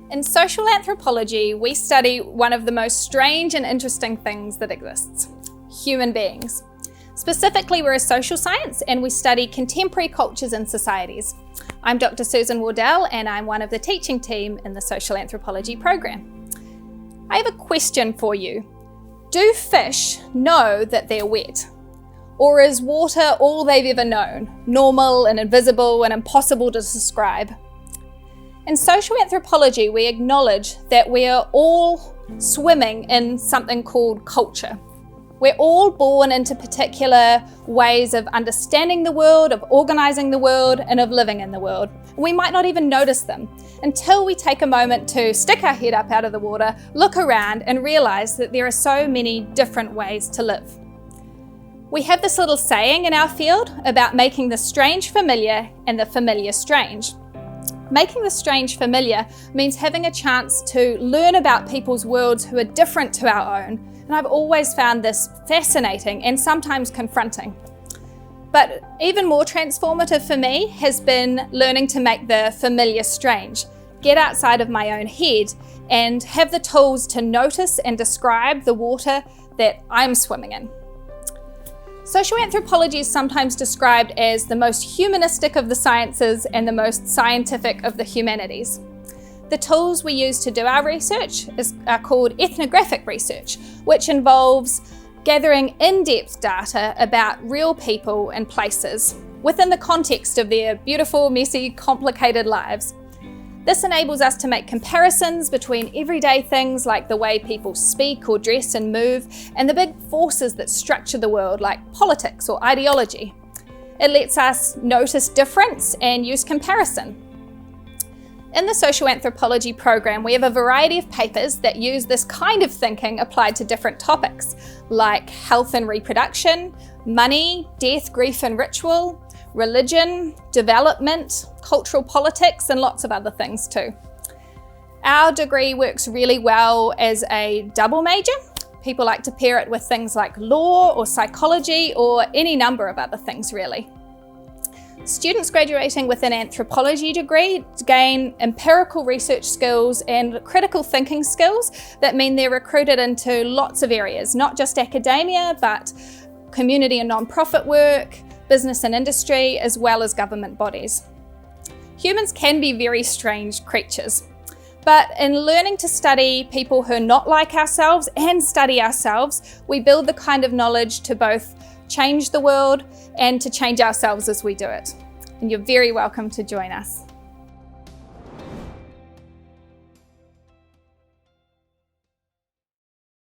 In social anthropology, we study one of the most strange and interesting things that exists: human beings. Specifically, we're a social science and we study contemporary cultures and societies. I'm Dr. Susan Wardell and I'm one of the teaching team in the social anthropology program. I have a question for you. Do fish know that they're wet? Or is water all they've ever known, normal and invisible and impossible to describe? In social anthropology, we acknowledge that we are all swimming in something called culture. We're all born into particular ways of understanding the world, of organising the world, and of living in the world. We might not even notice them until we take a moment to stick our head up out of the water, look around, and realise that there are so many different ways to live. We have this little saying in our field about making the strange familiar and the familiar strange. Making the strange familiar means having a chance to learn about people's worlds who are different to our own, and I've always found this fascinating and sometimes confronting. But even more transformative for me has been learning to make the familiar strange, get outside of my own head and have the tools to notice and describe the water that I'm swimming in. Social anthropology is sometimes described as the most humanistic of the sciences and the most scientific of the humanities. The tools we use to do our research are called ethnographic research, which involves gathering in-depth data about real people and places within the context of their beautiful, messy, complicated lives. This enables us to make comparisons between everyday things like the way people speak or dress and move, and the big forces that structure the world like politics or ideology. It lets us notice difference and use comparison. In the social anthropology program, we have a variety of papers that use this kind of thinking applied to different topics like health and reproduction, money, death, grief and ritual, religion, development, cultural politics, and lots of other things too. Our degree works really well as a double major. People like to pair it with things like law or psychology or any number of other things really. Students graduating with an anthropology degree gain empirical research skills and critical thinking skills that mean they're recruited into lots of areas, not just academia, but community and non-profit work, business and industry, as well as government bodies. Humans can be very strange creatures, but in learning to study people who are not like ourselves and study ourselves, we build the kind of knowledge to both change the world and to change ourselves as we do it. And you're very welcome to join us.